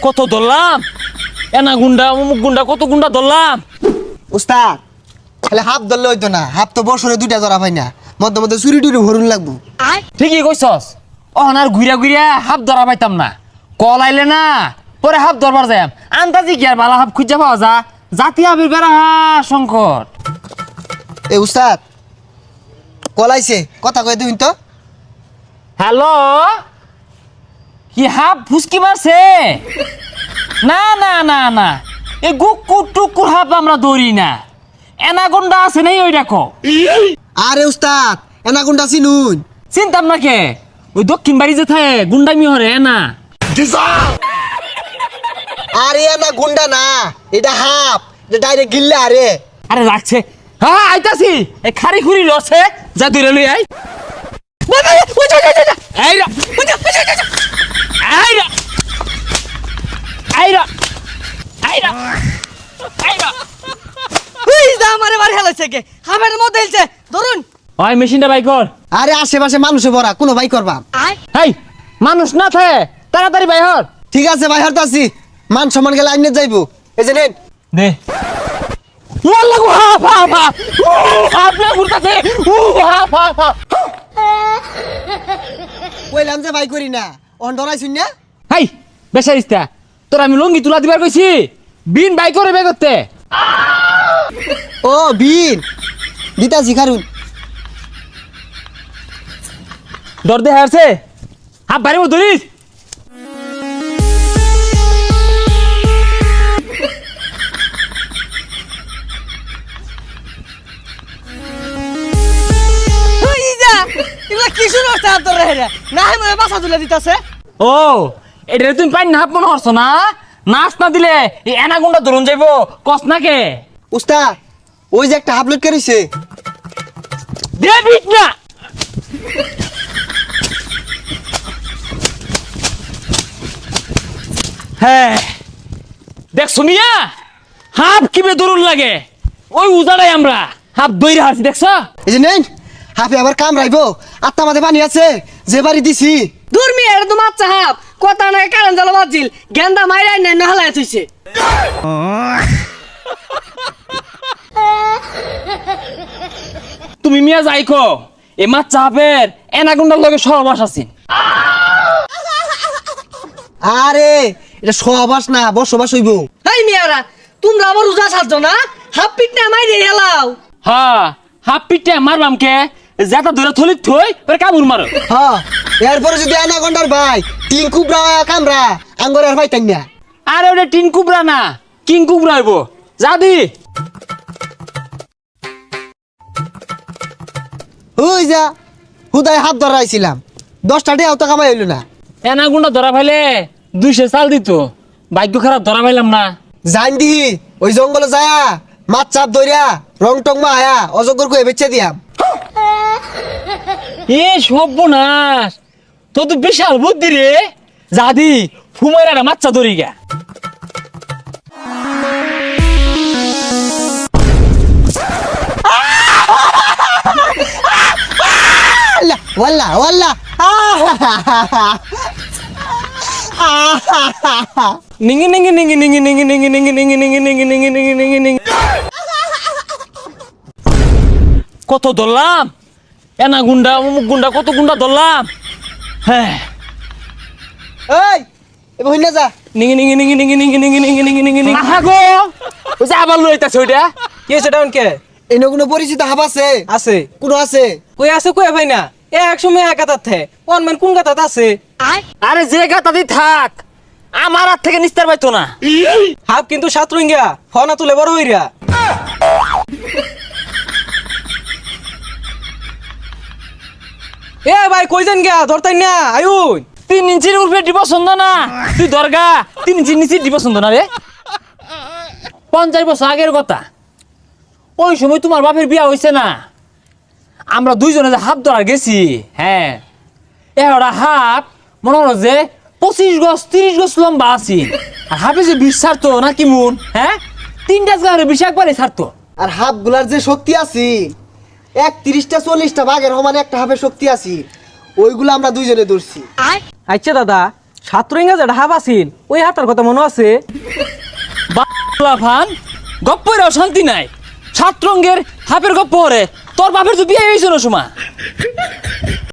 কত ধরলাম, এনা গুন্ডা অমুক গুন্ডা কত গুন্ডা ধরলাম। উস্তাদ খালি হাফ ধরলে হইতো না, হাফ তো বছরে 2টা ধরা পাই না, মধ্যে মধ্যে চুরি টুরি ভরুন লাগবো। ঠিকই কইছস, অহনার ঘুরিয়া ঘুরিয়া হাফ ধরা পাইতাম না, কল আইলে না পরে হাফ ধরবার যাই। আন্দাজি কি আর বালা হাফ খুঁজা পাওয়া যা, জাতি হাফের বেড়া সংকট। এ উস্তাদ কলাইছে, কথা কয়ে দিন তো। হ্যালো, কি হাফ ফুসকি মারছে? না না না না, এই গুকুর টুকুর হাফ আমরা ধরি না, এনাগন্ডা আছে নাই ওই দেখো। আরে উস্তাদ এনাকুন্ডা চিনুন? চিনতাম না কে, ওই দক্ষিণ বাড়ি যে থাকে গুন্ডামি হরে না। আরে এনা গুন্ডা না, এটা হাফ, এটা ডাইরেক্ট গিল্লে। আরে আরে রাখছে, হ্যাঁ আইতাছি, এই খারি খুরি লছে যা দূরে লই আই। আইরা আইরা আইরা আইরা আইরা ওই দা আমারে মার হেলাইছে কে, হামের মধ্যে হেলছে, ধরুন। ওই মেশিনটা বাই কর। আরে আশেপাশে মানুষে ভরা, কোনো ভাই করবা? হেই, মানুষ না থাকে তাড়াতাড়ি বাই হর। ঠিক আছে ভাই, হারতাছি। মান সম্মান গেলে আইনে যাইবো। এই যে নেন। দে ওয়াল্লাহ গো, হাফ হাফ হাফ আপনি ঘুরতাছে, হাফ হাফ হাফ। কইলাম যে ভাই করি না, অন ধরাইছুন না। হেই বেসারিস্তা, তোর আমি লঙ্গি তুলা দিবার কইছি, বিন বাই করে বে করতে। ও বিন দিতাছি, খারুন। ডর দে হারছে, হাফ বাড়ি ধরিস। ওই দা এগুলা কি শুরু হচ্ছে আর তোর হেরে না, হেমে বাসা তুলে দিতাছে। ও এটা তুমি পাই না হাফ মনে হরছো না, নাচ না দিলে এই এনাগুন্ডা ধরুন যাইবো কস না কে। উস্তাদ ওই যে একটা হাফ লটকে রইছে। দে বিট না। হ্যাঁ দেখ শুনিয়া, হাফ কিবে দরুন লাগে, ওই উজাড়াই আমরা হাফ দইরা হারছি দেখছ। এই যে নেন, হাফে আবার কাম রাইবো। আত্মা মাঝে পানি আছে, যে বাড়ি দিছি। দূর মিয়া, এটা তো মাচ্চা হাপ, কথা না কারণ জ্বালা বাজিল, গেন্দা মাইরাই নাই না হালাই থইছে। তুমি মিয়া যাইকো, এ মাছ চাপের এনাগুন্ডার লগে সহবাস আছি। আরে এটা সহবাস না, বসবাস হইব। এই মিয়ারা তোমরা আবার রোজা সাজছো না, হাফ পিট না মাইরে হেলাও। হ্যাঁ হাফ পিটে মারবাম কে, যেটা ধরে থলিত থই পরে কামড় মারো। হ্যাঁ এরপরে যদি আনাগন্ডার ভাই তিন কুবরা কামরা আঙ্গর আর ভাই তাই না। আরে ওটা টিন কুবরা না, কিং কুবরা হইব। যাদি ওই যা হুদায় হাত ধরাইছিলাম, 10টা টাকাও তো কামাই হইল না। এনাগুন্ডা ধরা পাইলে 200 চাল দিত, ভাগ্য খারাপ ধরা পাইলাম না। জান দিহি ওই জঙ্গলে যায়া মাছ চাপ ধরিয়া রং টং মা আয়া অজগর কয়ে বেচে দিয়াম। এ সর্বনাশ, তো তো বিশাল বুদ্ধি রে। যাদি ফুমাইরা মাচ্চা ধরি গা। ওয়াল্লা ওয়াল্লা নিঙ্গি নিঙ্গি নিঙ্গি নিঙ্গি নিঙ্গি নিঙ্গি নিঙ্গি নিঙ্গি নিঙ্গি নিঙ্গি নিঙ্গি নিঙ্গি নিঙ্গি নিঙ্গি। কত ধরলাম, এনা গুন্ডা অমুক গুন্ডা কত গুন্ডা ধরলাম। হ্যাঁ এই এবার হইনা যা। নিঙ্গি নিঙ্গি নিঙ্গি নিঙ্গি নিঙ্গি নিঙ্গি নিঙ্গি নিঙ্গি নিঙ্গি নিঙ্গি। আহা গো, ওই যে আবার লইতাছে ওইটা। কি হয়েছে ডাউন কে? এনে কোনো পরিচিত হাব আছে? আছে। কোনো আছে? কই আছে কই ভাই না? এক সময় এক গাতাত থে কোন মান কোন গাতাত আছে? আরে যে গাতাদি থাক, আমার হাত থেকে নিস্তার পাইতো না। হাফ কিন্তু সাতরুঙ্গা ফনা তুলে বড় হইরা। এ ভাই কই যান গিয়া ধরতাই না আয়ুন। 3 ইঞ্চির উপরে ডিপ পছন্দ না, তুই দরগা 3 ইঞ্চির নিচে ডিপ পছন্দ না রে। 50 বছর আগের কথা, ওই সময় তোমার বাপের বিয়া হইছে না, আমরা দুইজনে যে হাফ ধরা গেছি। হ্যাঁ এরা হাফ মনে হলো যে 25 গজ 30 গজ লম্বা আছি, আর হাফে যে 20 ছাড়তো না কি মন। হ্যাঁ 3টা গাড়ি 20 একবারে ছাড়তো। আর হাফ গুলার যে শক্তি আছে 31টা 40টা বাঘের সমান একটা হাফের শক্তি আছে, ওইগুলো আমরা দুইজনে ধরছি। আচ্ছা দাদা, সাতরঙ্গা যেটা হাফ আছিল ওই হাতটার কথা মনে আছে? বাংলা ফান গপ্পেরও শান্তি নাই। সাত রঙের হাফের গপ্প হরে তোর বাপের তো বিয়ে হয়েছিল সময়।